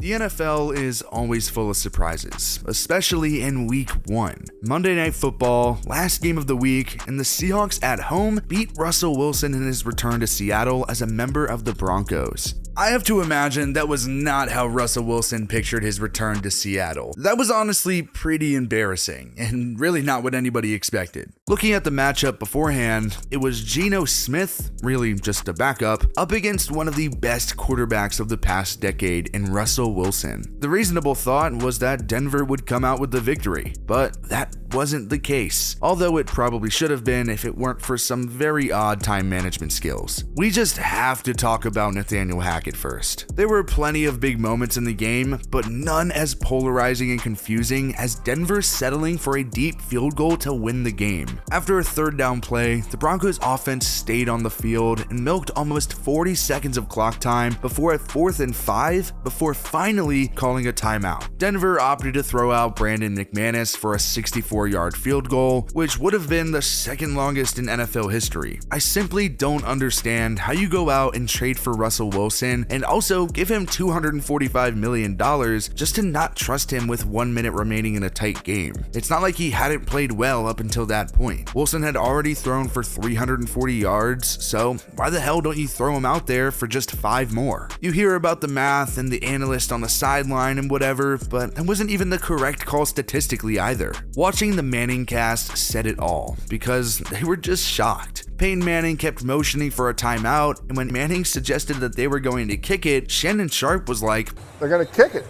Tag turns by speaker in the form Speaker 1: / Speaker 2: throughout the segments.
Speaker 1: The NFL is always full of surprises, especially in Week 1. Monday Night Football, last game of the week, and the Seahawks at home beat Russell Wilson in his return to Seattle as a member of the Broncos. I have to imagine that was not how Russell Wilson pictured his return to Seattle. That was honestly pretty embarrassing, and really not what anybody expected. Looking at the matchup beforehand, it was Geno Smith, really just a backup, up against one of the best quarterbacks of the past decade in Russell Wilson. The reasonable thought was that Denver would come out with the victory, but that wasn't the case, although it probably should have been if it weren't for some very odd time management skills. We just have to talk about Nathaniel Hackett first. There were plenty of big moments in the game, but none as polarizing and confusing as Denver settling for a deep field goal to win the game. After a third down play, the Broncos offense stayed on the field and milked almost 40 seconds of clock time before a 4th and 5 before finally calling a timeout. Denver opted to throw out Brandon McManus for a 64-yard field goal, which would have been the second longest in NFL history. I simply don't understand how you go out and trade for Russell Wilson and also give him $245 million just to not trust him with 1 minute remaining in a tight game. It's not like he hadn't played well up until that point. Wilson had already thrown for 340 yards, so why the hell don't you throw him out there for just 5 more? You hear about the math and the analyst on the sideline and whatever, but that wasn't even the correct call statistically either. Watching the Manning cast said it all, because they were just shocked. Peyton Manning kept motioning for a timeout, and when Manning suggested that they were going to kick it, Shannon Sharp was like,
Speaker 2: "They're gonna kick it."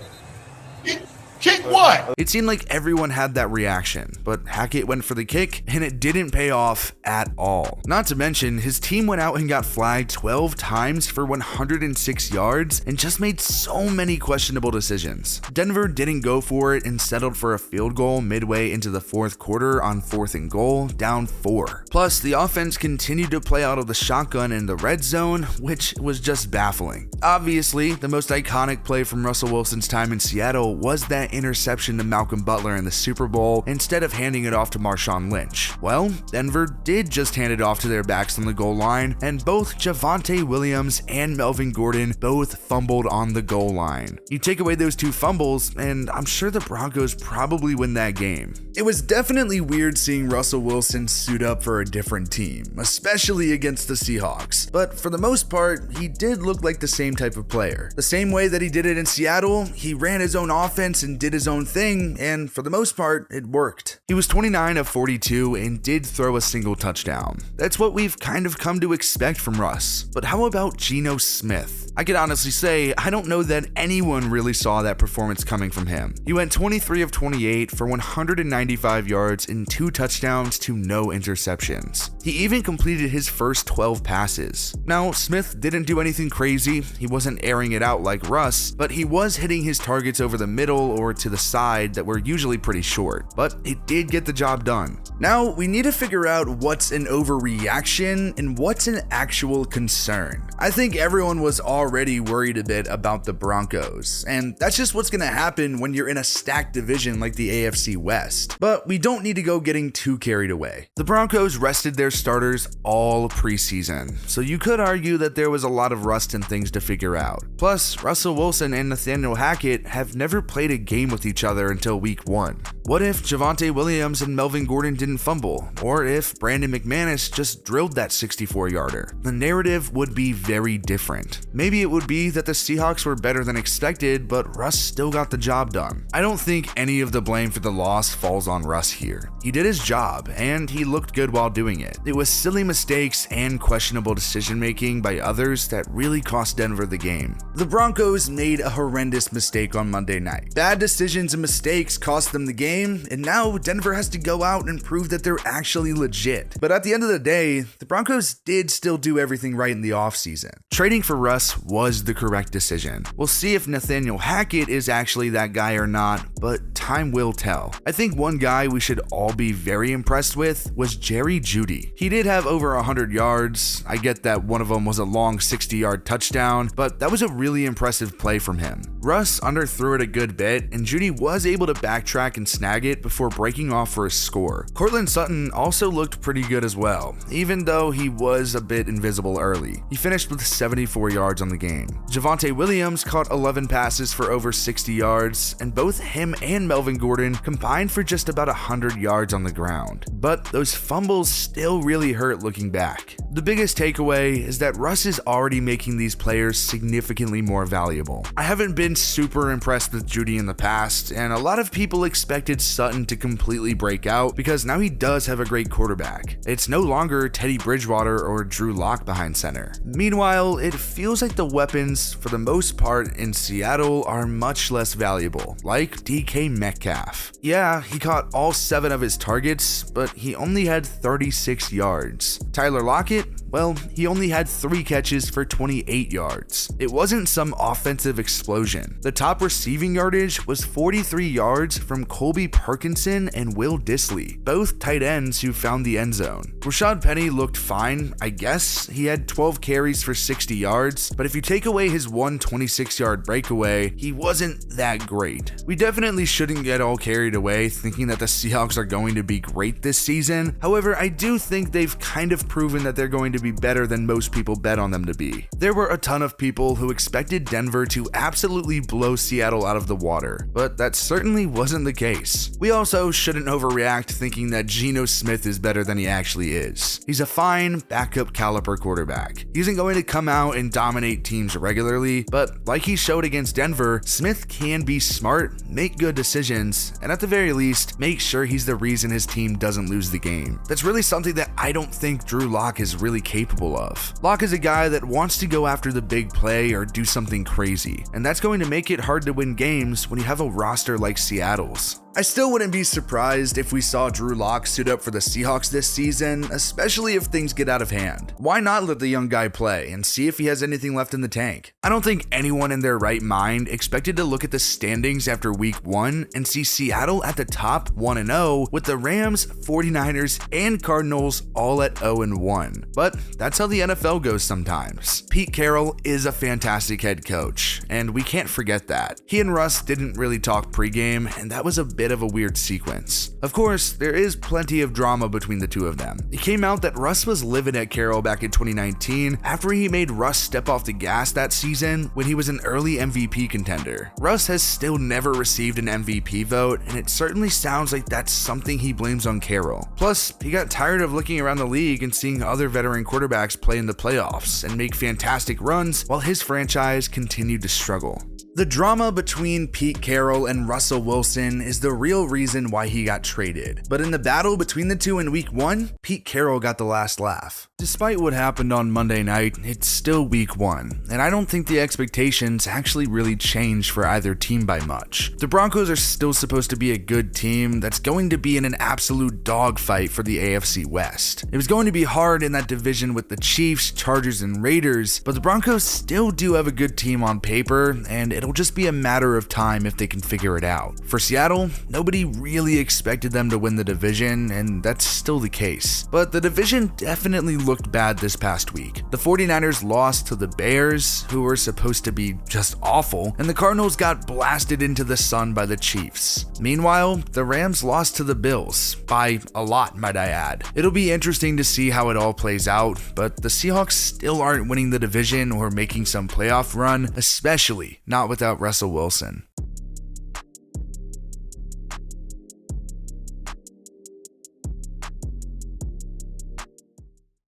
Speaker 3: Kick what?
Speaker 1: It seemed like everyone had that reaction, but Hackett went for the kick and it didn't pay off at all. Not to mention, his team went out and got flagged 12 times for 106 yards and just made so many questionable decisions. Denver didn't go for it and settled for a field goal midway into the 4th quarter on 4th and goal, down 4. Plus, the offense continued to play out of the shotgun in the red zone, which was just baffling. Obviously, the most iconic play from Russell Wilson's time in Seattle was that interception to Malcolm Butler in the Super Bowl instead of handing it off to Marshawn Lynch. Well, Denver did just hand it off to their backs on the goal line, and both Javonte Williams and Melvin Gordon both fumbled on the goal line. You take away those 2 fumbles, and I'm sure the Broncos probably win that game. It was definitely weird seeing Russell Wilson suit up for a different team, especially against the Seahawks, but for the most part, he did look like the same type of player. The same way that he did it in Seattle, he ran his own offense and did his own thing, and for the most part, it worked. He was 29 of 42 and did throw a single touchdown. That's what we've kind of come to expect from Russ. But how about Geno Smith? I could honestly say, I don't know that anyone really saw that performance coming from him. He went 23 of 28 for 195 yards and 2 touchdowns to no interceptions. He even completed his first 12 passes. Now, Smith didn't do anything crazy, he wasn't airing it out like Russ, but he was hitting his targets over the middle or to the side that were usually pretty short, but it did get the job done. Now, we need to figure out what's an overreaction and what's an actual concern. I think everyone was already worried a bit about the Broncos, and that's just what's gonna happen when you're in a stacked division like the AFC West. But we don't need to go getting too carried away. The Broncos rested their starters all preseason, so you could argue that there was a lot of rust and things to figure out. Plus, Russell Wilson and Nathaniel Hackett have never played a game with each other until week 1. What if Javonte Williams and Melvin Gordon didn't fumble? Or if Brandon McManus just drilled that 64-yarder? The narrative would be very different. Maybe it would be that the Seahawks were better than expected, but Russ still got the job done. I don't think any of the blame for the loss falls on Russ here. He did his job, and he looked good while doing it. It was silly mistakes and questionable decision-making by others that really cost Denver the game. The Broncos made a horrendous mistake on Monday night. Bad decisions and mistakes cost them the game, and now Denver has to go out and prove that they're actually legit. But at the end of the day, the Broncos did still do everything right in the offseason. Trading for Russ was the correct decision. We'll see if Nathaniel Hackett is actually that guy or not, but time will tell. I think one guy we should all be very impressed with was Jerry Jeudy. He did have over 100 yards. I get that one of them was a long 60-yard touchdown, but that was a really impressive play from him. Russ underthrew it a good bit, and Jeudy was able to backtrack and snap snag it before breaking off for a score. Courtland Sutton also looked pretty good as well, even though he was a bit invisible early. He finished with 74 yards on the game. Javonte Williams caught 11 passes for over 60 yards, and both him and Melvin Gordon combined for just about 100 yards on the ground. But those fumbles still really hurt looking back. The biggest takeaway is that Russ is already making these players significantly more valuable. I haven't been super impressed with Jeudy in the past, and a lot of people expected Sutton to completely break out because now he does have a great quarterback. It's no longer Teddy Bridgewater or Drew Lock behind center. Meanwhile, it feels like the weapons, for the most part in Seattle, are much less valuable, like DK Metcalf. Yeah, he caught all 7 of his targets, but he only had 36 yards. Tyler Lockett, well, he only had 3 catches for 28 yards. It wasn't some offensive explosion. The top receiving yardage was 43 yards from Colby Perkinson and Will Dissly, both tight ends who found the end zone. Rashad Penny looked fine, I guess. He had 12 carries for 60 yards, but if you take away his one 26-yard breakaway, he wasn't that great. We definitely shouldn't get all carried away thinking that the Seahawks are going to be great this season. However, I do think they've kind of proven that they're going to be better than most people bet on them to be. There were a ton of people who expected Denver to absolutely blow Seattle out of the water, but that certainly wasn't the case. We also shouldn't overreact thinking that Geno Smith is better than he actually is. He's a fine, backup caliber quarterback. He isn't going to come out and dominate teams regularly, but like he showed against Denver, Smith can be smart, make good decisions, and at the very least, make sure he's the reason his team doesn't lose the game. That's really something that I don't think Drew Lock is really capable of. Lock is a guy that wants to go after the big play or do something crazy, and that's going to make it hard to win games when you have a roster like Seattle's. I still wouldn't be surprised if we saw Drew Lock suit up for the Seahawks this season, especially if things get out of hand. Why not let the young guy play and see if he has anything left in the tank? I don't think anyone in their right mind expected to look at the standings after week 1 and see Seattle at the top 1-0 with the Rams, 49ers, and Cardinals all at 0-1. But that's how the NFL goes sometimes. Pete Carroll is a fantastic head coach, and we can't forget that. He and Russ didn't really talk pregame, and that was a bit of a weird sequence. Of course, there is plenty of drama between the two of them. It came out that Russ was livid at Carroll back in 2019 after he made Russ step off the gas that season when he was an early MVP contender. Russ has still never received an MVP vote, and it certainly sounds like that's something he blames on Carroll. Plus, he got tired of looking around the league and seeing other veteran quarterbacks play in the playoffs and make fantastic runs while his franchise continued to struggle. The drama between Pete Carroll and Russell Wilson is the real reason why he got traded. But in the battle between the two in week 1, Pete Carroll got the last laugh. Despite what happened on Monday night, it's still week 1, and I don't think the expectations actually really changed for either team by much. The Broncos are still supposed to be a good team that's going to be in an absolute dogfight for the AFC West. It was going to be hard in that division with the Chiefs, Chargers, and Raiders, but the Broncos still do have a good team on paper, and it'll just be a matter of time if they can figure it out. For Seattle, nobody really expected them to win the division, and that's still the case. But the division definitely looked bad this past week. The 49ers lost to the Bears, who were supposed to be just awful, and the Cardinals got blasted into the sun by the Chiefs. Meanwhile, the Rams lost to the Bills, by a lot, might I add. It'll be interesting to see how it all plays out, but the Seahawks still aren't winning the division or making some playoff run, especially not without Russell Wilson.